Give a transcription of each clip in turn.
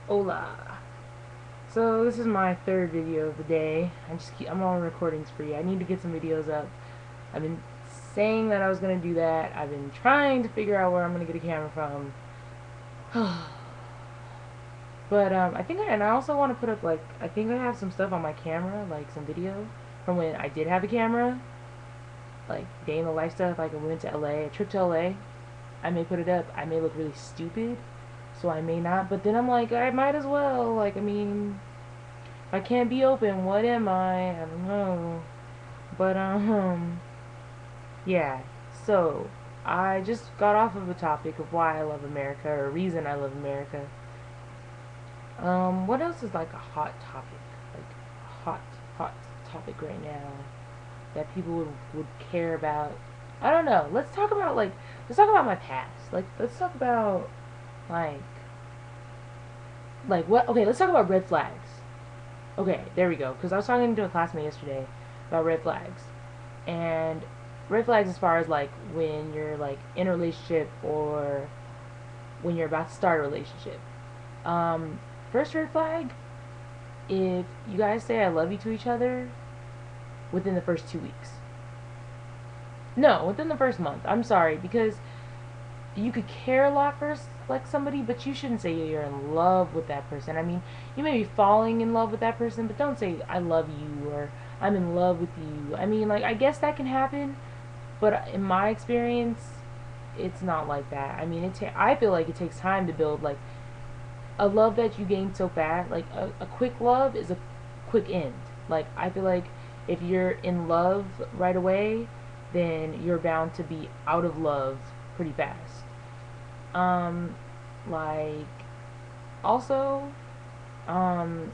Hola. So this is my third video of the day. I'm on recording spree. I need to get some videos up. I've been saying that I was gonna do that. I've been trying to figure out where I'm gonna get a camera from. But and I also want to put up I think I have some stuff on my camera, like some video from when I did have a camera, like day in the life stuff. Like I went to LA, a trip to LA. I may put it up. I may look really stupid, so I may not. But then I'm like, I might as well. Like I mean, if I can't be open, what am I? I don't know. But yeah. So I just got off of a topic of why I love America, or a reason I love America. What else is like a hot topic? Like hot, hot topic right now that people would care about. I don't know. Let's talk about my past. Let's talk about like what? Okay, let's talk about red flags. Okay, there we go. Because I was talking to a classmate yesterday about red flags, and red flags as far as like when you're like in a relationship or when you're about to start a relationship. First red flag: if you guys say "I love you" to each other within the first 2 weeks. No, within the first month. I'm sorry, because you could care a lot for like somebody, but you shouldn't say you're in love with that person. I mean, you may be falling in love with that person, but don't say I love you or I'm in love with you. I mean, like I guess that can happen, but in my experience, it's not like that. I mean, I feel like it takes time to build like a love that you gain so fast. Like a quick love is a quick end. Like I feel like if you're in love right away, then you're bound to be out of love pretty fast. Um, like also, um,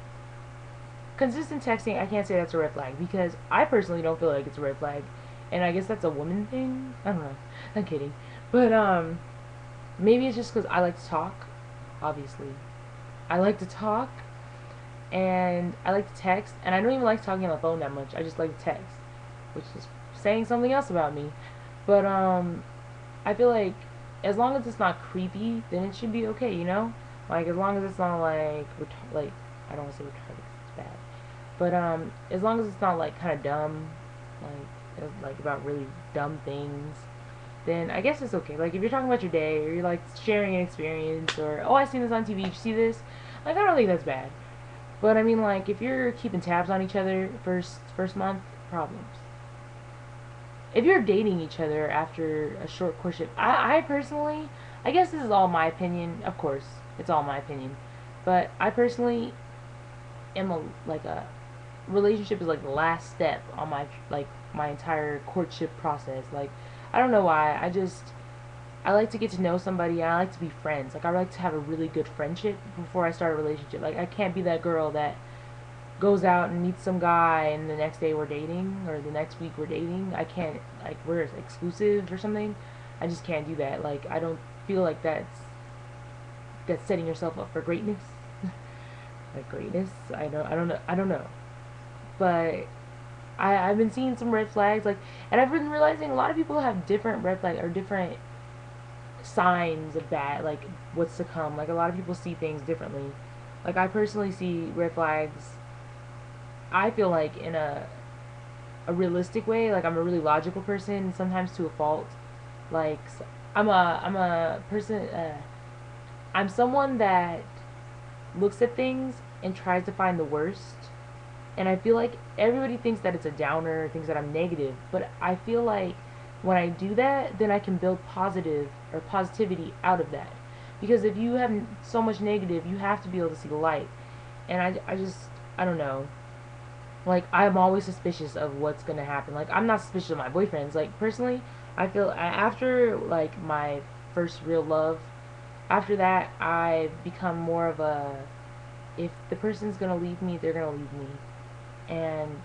consistent texting. I can't say that's a red flag because I personally don't feel like it's a red flag, and I guess that's a woman thing. I don't know. I'm kidding, but maybe it's just because I like to talk. Obviously, I like to talk, and I like to text, and I don't even like talking on the phone that much. I just like to text, which is saying something else about me. But I feel like as long as it's not creepy, then it should be okay, you know? Like as long as it's not like I don't want to say retarded 'cause it's bad, but as long as it's not like kind of dumb, like about really dumb things, then I guess it's okay. Like if you're talking about your day or you're like sharing an experience or oh I seen this on TV, did you see this? Like I don't think that's bad. But I mean like if you're keeping tabs on each other first month, problems. If you're dating each other after a short courtship, I personally, I guess this is all my opinion. Of course, it's all my opinion, but I personally am a relationship is like the last step on my entire courtship process. Like I don't know why. I like to get to know somebody and I like to be friends. Like I like to have a really good friendship before I start a relationship. Like I can't be that girl that goes out and meets some guy and the next day we're dating or the next week we're dating. I can't like we're exclusive or something. I just can't do that. Like I don't feel like that's setting yourself up for greatness. Like greatness. I don't know. But I've been seeing some red flags like and I've been realizing a lot of people have different red flags or different signs of bad like what's to come. Like a lot of people see things differently. Like I personally see red flags I feel like in a realistic way. Like I'm a really logical person, sometimes to a fault. Like I'm a person. I'm someone that looks at things and tries to find the worst. And I feel like everybody thinks that it's a downer, thinks that I'm negative. But I feel like when I do that, then I can build positive or positivity out of that. Because if you have so much negative, you have to be able to see the light. And I don't know. Like I'm always suspicious of what's gonna happen. Like I'm not suspicious of my boyfriends. Like personally, I feel after like my first real love, after that I've become more of a if the person's gonna leave me, they're gonna leave me, and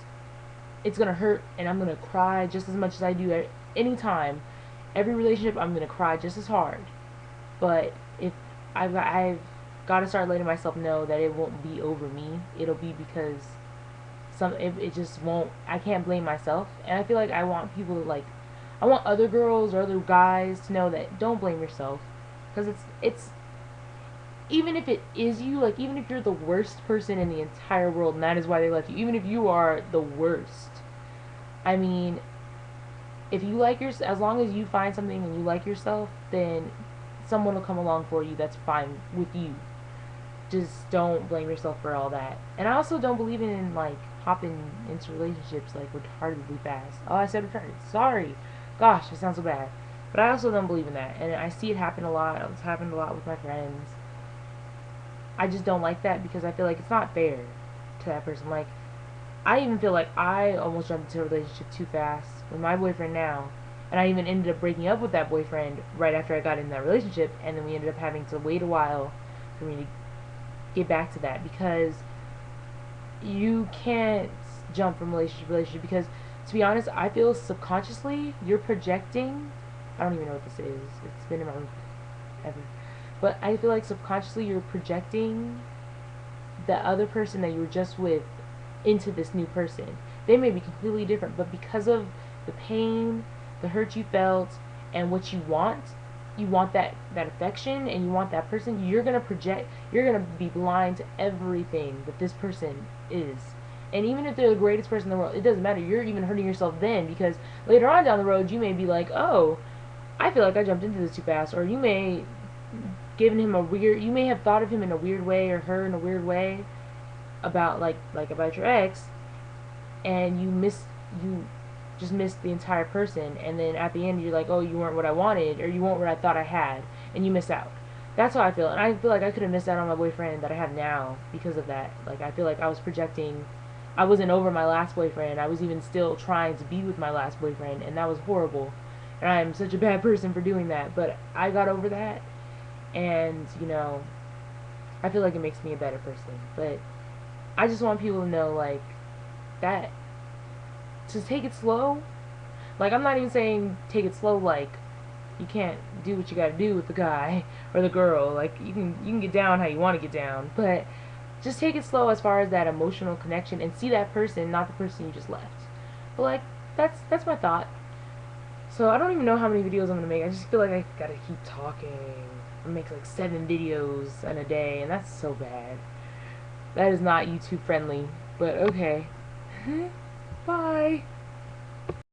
it's gonna hurt, and I'm gonna cry just as much as I do at any time. Every relationship, I'm gonna cry just as hard. But if I've got to start letting myself know that it won't be over me. It'll be because it just won't. I can't blame myself, and I feel like I want people to like I want other girls or other guys to know that don't blame yourself because it's even if it is you, like, even if you're the worst person in the entire world and that is why they left you, even if you are the worst, I mean, if you like yourself, as long as you find something and you like yourself, then someone will come along for you that's fine with you. Just don't blame yourself for all that. And I also don't believe in like hopping into relationships like retardedly fast. Oh, I said retarded. Sorry. Gosh, it sounds so bad. But I also don't believe in that. And I see it happen a lot. It's happened a lot with my friends. I just don't like that because I feel like it's not fair to that person. Like, I even feel like I almost jumped into a relationship too fast with my boyfriend now. And I even ended up breaking up with that boyfriend right after I got in that relationship. And then we ended up having to wait a while for me to get back to that because you can't jump from relationship to relationship because, to be honest, I feel subconsciously you're projecting. I don't even know what this is. It's been in my room ever. But I feel like subconsciously you're projecting the other person that you were just with into this new person. They may be completely different, but because of the pain, the hurt you felt, and what you want that affection and you want that person, you're going to project, you're going to be blind to everything that this person is. And even if they're the greatest person in the world, it doesn't matter. You're even hurting yourself then because later on down the road you may be like, "Oh, I feel like I jumped into this too fast," or you may given him a weird, you may have thought of him in a weird way or her in a weird way about like about your ex, and you just missed the entire person, and then at the end you're like, oh, you weren't what I wanted, or you weren't what I thought I had, and you miss out. That's how I feel, and I feel like I could have missed out on my boyfriend that I have now because of that. Like, I feel like I was projecting, I wasn't over my last boyfriend, I was even still trying to be with my last boyfriend, and that was horrible, and I am such a bad person for doing that, but I got over that, and, you know, I feel like it makes me a better person, but I just want people to know, like, that to take it slow. Like, I'm not even saying take it slow like you can't do what you gotta do with the guy or the girl. Like, you can get down how you want to get down, but just take it slow as far as that emotional connection and see that person, not the person you just left. But like, that's my thought. So I don't even know how many videos I'm gonna make. I just feel like I gotta keep talking. I make like 7 videos in a day, and that's so bad. That is not YouTube friendly. But okay. Bye.